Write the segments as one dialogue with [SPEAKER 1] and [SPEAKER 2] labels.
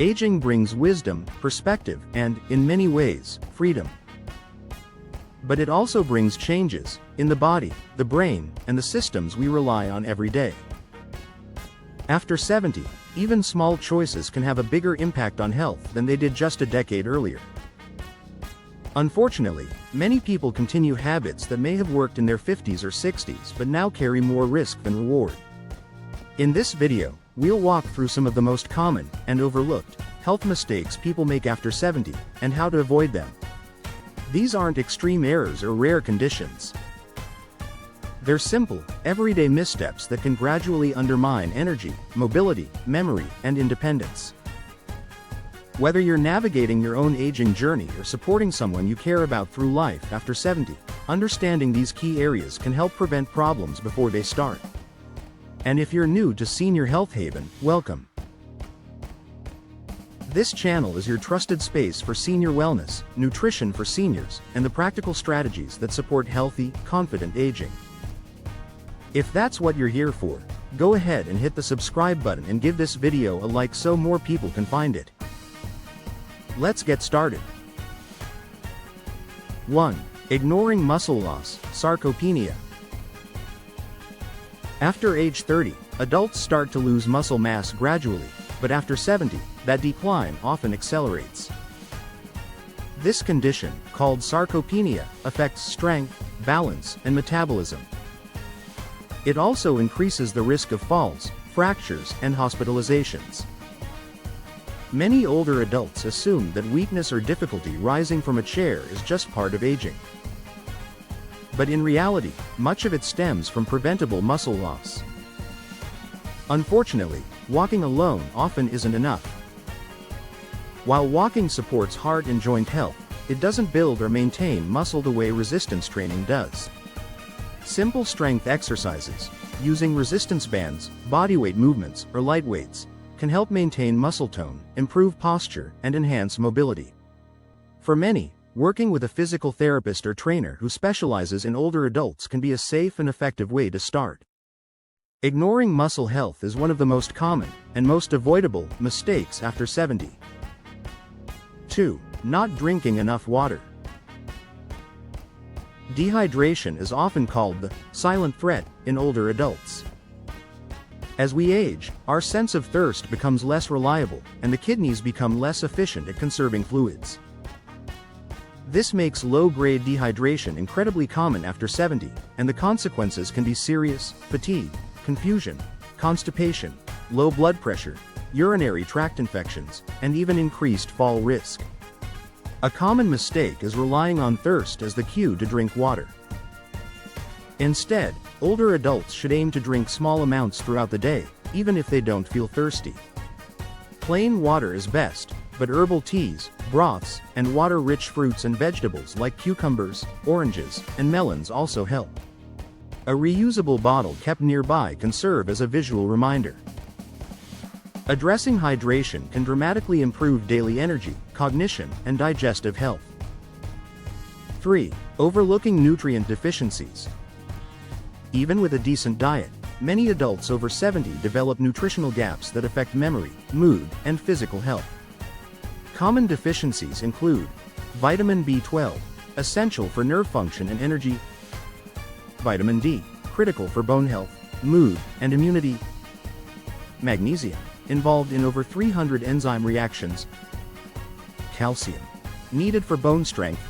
[SPEAKER 1] Aging brings wisdom, perspective, and, in many ways, freedom. But it also brings changes, in the body, the brain, and the systems we rely on every day. After 70, even small choices can have a bigger impact on health than they did just a decade earlier. Unfortunately, many people continue habits that may have worked in their 50s or 60s but now carry more risk than reward. In this video, we'll walk through some of the most common, and overlooked, health mistakes people make after 70, and how to avoid them. These aren't extreme errors or rare conditions. They're simple, everyday missteps that can gradually undermine energy, mobility, memory, and independence. Whether you're navigating your own aging journey or supporting someone you care about through life after 70, understanding these key areas can help prevent problems before they start. And if you're new to Senior Health Haven, welcome. This channel is your trusted space for senior wellness, nutrition for seniors, and the practical strategies that support healthy, confident aging. If that's what you're here for, go ahead and hit the subscribe button and give this video a like so more people can find it. Let's get started. 1. Ignoring muscle loss, sarcopenia. After age 30, adults start to lose muscle mass gradually, but after 70, that decline often accelerates. This condition, called sarcopenia, affects strength, balance, and metabolism. It also increases the risk of falls, fractures, and hospitalizations. Many older adults assume that weakness or difficulty rising from a chair is just part of aging. But in reality, much of it stems from preventable muscle loss. Unfortunately, walking alone often isn't enough. While walking supports heart and joint health, it doesn't build or maintain muscle the way resistance training does. Simple strength exercises, using resistance bands, bodyweight movements, or light weights, can help maintain muscle tone, improve posture, and enhance mobility. For many, working with a physical therapist or trainer who specializes in older adults can be a safe and effective way to start. Ignoring muscle health is one of the most common, and most avoidable, mistakes after 70. 2. Not drinking enough water. Dehydration is often called the silent threat in older adults. As we age, our sense of thirst becomes less reliable, and the kidneys become less efficient at conserving fluids. This makes low-grade dehydration incredibly common after 70, and the consequences can be serious: fatigue, confusion, constipation, low blood pressure, urinary tract infections, and even increased fall risk. A common mistake is relying on thirst as the cue to drink water. Instead, older adults should aim to drink small amounts throughout the day, even if they don't feel thirsty. Plain water is best, but herbal teas, broths, and water-rich fruits and vegetables like cucumbers, oranges, and melons also help. A reusable bottle kept nearby can serve as a visual reminder. Addressing hydration can dramatically improve daily energy, cognition, and digestive health. 3. Overlooking nutrient deficiencies. Even with a decent diet, many adults over 70 develop nutritional gaps that affect memory, mood, and physical health. Common deficiencies include vitamin B12, essential for nerve function and energy; vitamin D, critical for bone health, mood, and immunity; magnesium, involved in over 300 enzyme reactions; calcium, needed for bone strength;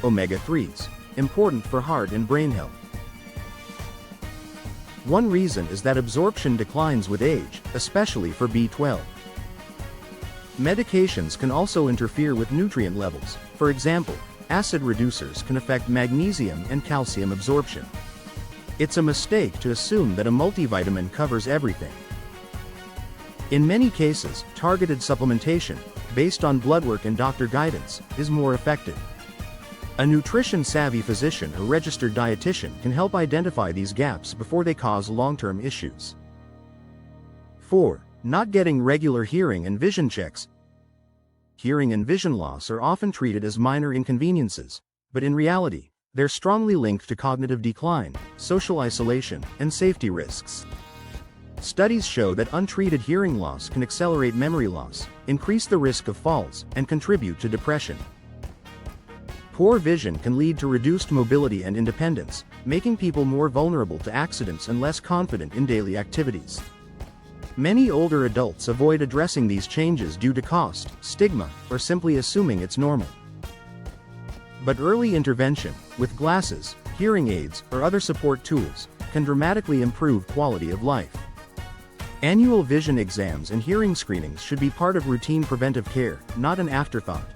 [SPEAKER 1] omega-3s, important for heart and brain health. One reason is that absorption declines with age, especially for B12. Medications can also interfere with nutrient levels. For example, acid reducers can affect magnesium and calcium absorption. It's a mistake to assume that a multivitamin covers everything. In many cases, targeted supplementation, based on blood work and doctor guidance, is more effective. A nutrition-savvy physician or registered dietitian can help identify these gaps before they cause long-term issues. 4. Not getting regular hearing and vision checks. Hearing and vision loss are often treated as minor inconveniences, but in reality, they're strongly linked to cognitive decline, social isolation, and safety risks. Studies show that untreated hearing loss can accelerate memory loss, increase the risk of falls, and contribute to depression. Poor vision can lead to reduced mobility and independence, making people more vulnerable to accidents and less confident in daily activities. Many older adults avoid addressing these changes due to cost, stigma, or simply assuming it's normal. But early intervention, with glasses, hearing aids, or other support tools, can dramatically improve quality of life. Annual vision exams and hearing screenings should be part of routine preventive care, not an afterthought.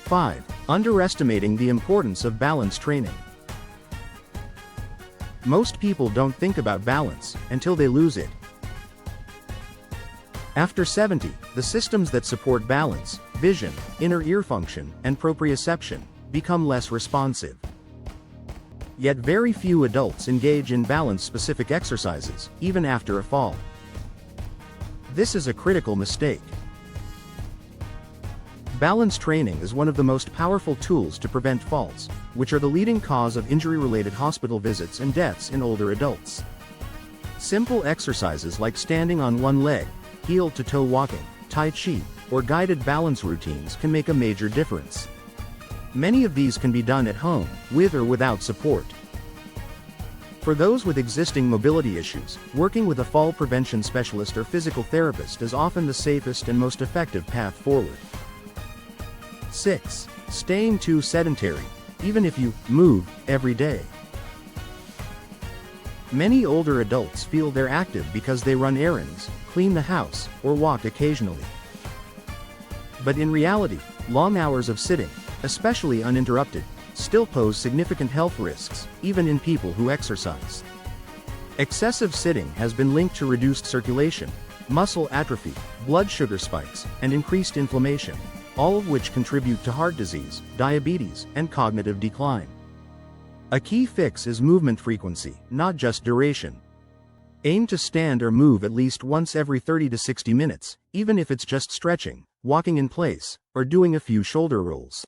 [SPEAKER 1] 5. Underestimating the importance of balance training. Most people don't think about balance until they lose it. After 70, the systems that support balance, vision, inner ear function, and proprioception become less responsive. Yet very few adults engage in balance-specific exercises, even after a fall. This is a critical mistake. Balance training is one of the most powerful tools to prevent falls, which are the leading cause of injury-related hospital visits and deaths in older adults. Simple exercises like standing on one leg, heel-to-toe walking, Tai Chi, or guided balance routines can make a major difference. Many of these can be done at home, with or without support. For those with existing mobility issues, working with a fall prevention specialist or physical therapist is often the safest and most effective path forward. 6. Staying too sedentary, even if you move every day. Many older adults feel they're active because they run errands, clean the house, or walk occasionally. But in reality, long hours of sitting, especially uninterrupted, still pose significant health risks, even in people who exercise. Excessive sitting has been linked to reduced circulation, muscle atrophy, blood sugar spikes, and increased inflammation, all of which contribute to heart disease, diabetes, and cognitive decline. A key fix is movement frequency, not just duration. Aim to stand or move at least once every 30 to 60 minutes, even if it's just stretching, walking in place, or doing a few shoulder rolls.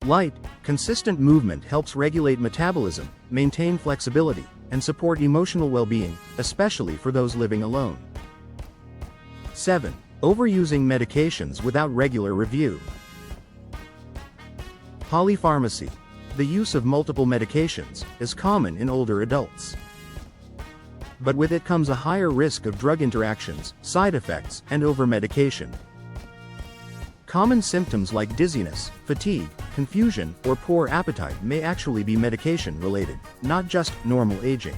[SPEAKER 1] Light, consistent movement helps regulate metabolism, maintain flexibility, and support emotional well-being, especially for those living alone. 7. Overusing medications without regular review. Polypharmacy, the use of multiple medications, is common in older adults. But with it comes a higher risk of drug interactions, side effects, and over-medication. Common symptoms like dizziness, fatigue, confusion, or poor appetite may actually be medication-related, not just normal aging.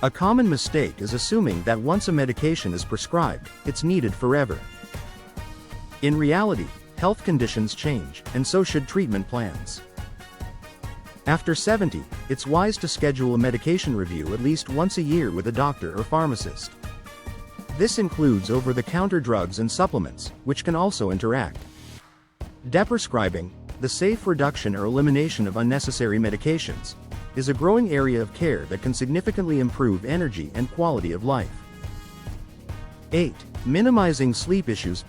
[SPEAKER 1] A common mistake is assuming that once a medication is prescribed, it's needed forever. In reality, health conditions change, and so should treatment plans. After 70, it's wise to schedule a medication review at least once a year with a doctor or pharmacist. This includes over-the-counter drugs and supplements, which can also interact. Deprescribing, the safe reduction or elimination of unnecessary medications, is a growing area of care that can significantly improve energy and quality of life. 8. Minimizing sleep issues.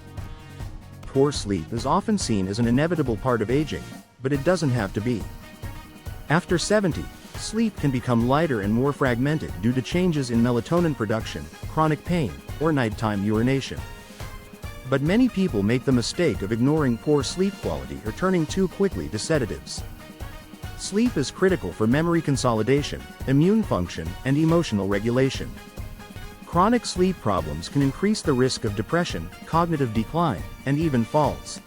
[SPEAKER 1] Poor sleep is often seen as an inevitable part of aging, but it doesn't have to be. After 70, sleep can become lighter and more fragmented due to changes in melatonin production, chronic pain, or nighttime urination. But many people make the mistake of ignoring poor sleep quality or turning too quickly to sedatives. Sleep is critical for memory consolidation, immune function, and emotional regulation. Chronic sleep problems can increase the risk of depression, cognitive decline, and even falls.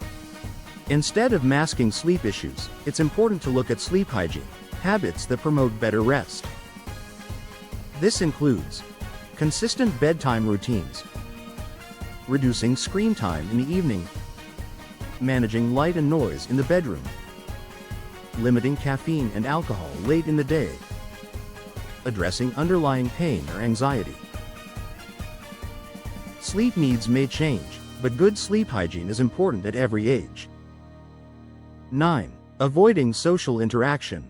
[SPEAKER 1] Instead of masking sleep issues, it's important to look at sleep hygiene, habits that promote better rest. This includes consistent bedtime routines, reducing screen time in the evening, managing light and noise in the bedroom, limiting caffeine and alcohol late in the day, addressing underlying pain or anxiety. Sleep needs may change, but good sleep hygiene is important at every age. 9. Avoiding social interaction.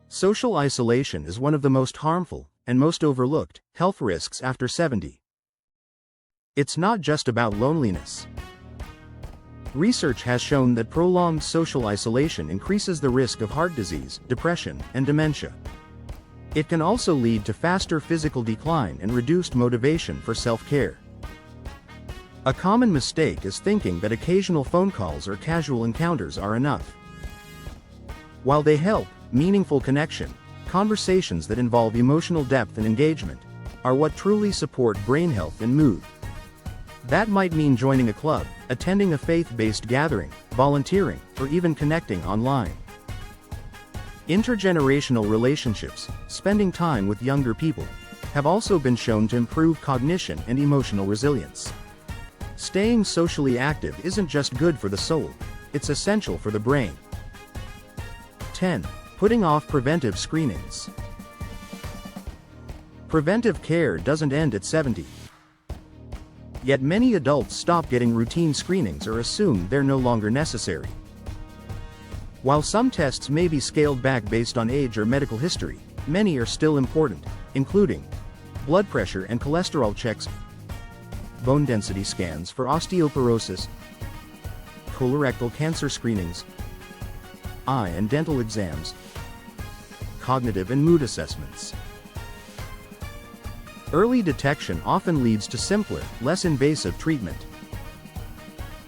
[SPEAKER 1] Social isolation is one of the most harmful, and most overlooked, health risks after 70. It's not just about loneliness. Research has shown that prolonged social isolation increases the risk of heart disease, depression, and dementia. It can also lead to faster physical decline and reduced motivation for self-care. A common mistake is thinking that occasional phone calls or casual encounters are enough. While they help, meaningful connection, conversations that involve emotional depth and engagement, are what truly support brain health and mood. That might mean joining a club, attending a faith-based gathering, volunteering, or even connecting online. Intergenerational relationships, spending time with younger people, have also been shown to improve cognition and emotional resilience. Staying socially active isn't just good for the soul, it's essential for the brain. 10. Putting off preventive screenings. Preventive care doesn't end at 70. Yet many adults stop getting routine screenings or assume they're no longer necessary. While some tests may be scaled back based on age or medical history, many are still important, including blood pressure and cholesterol checks, bone density scans for osteoporosis, colorectal cancer screenings, eye and dental exams, cognitive and mood assessments. Early detection often leads to simpler, less invasive treatment.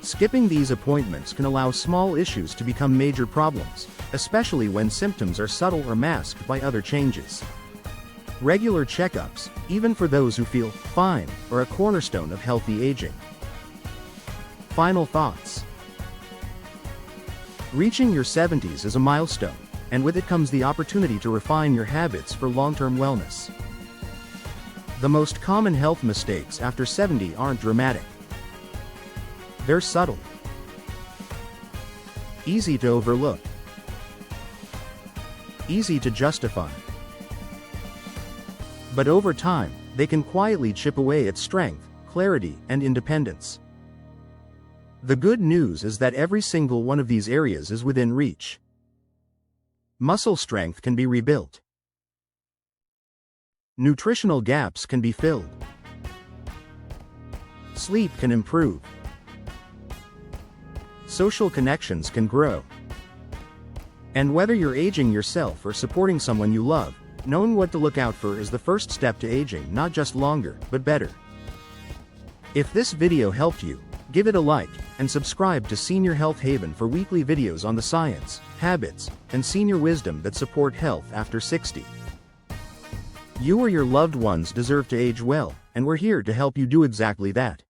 [SPEAKER 1] Skipping these appointments can allow small issues to become major problems, especially when symptoms are subtle or masked by other changes. Regular checkups, even for those who feel fine, are a cornerstone of healthy aging. Final thoughts. Reaching your 70s is a milestone, and with it comes the opportunity to refine your habits for long-term wellness. The most common health mistakes after 70 aren't dramatic. They're subtle, easy to overlook, easy to justify. But over time, they can quietly chip away at strength, clarity, and independence. The good news is that every single one of these areas is within reach. Muscle strength can be rebuilt. Nutritional gaps can be filled. Sleep can improve. Social connections can grow. And whether you're aging yourself or supporting someone you love, knowing what to look out for is the first step to aging not just longer, but better. If this video helped you, give it a like, and subscribe to Senior Health Haven for weekly videos on the science, habits, and senior wisdom that support health after 60. You or your loved ones deserve to age well, and we're here to help you do exactly that.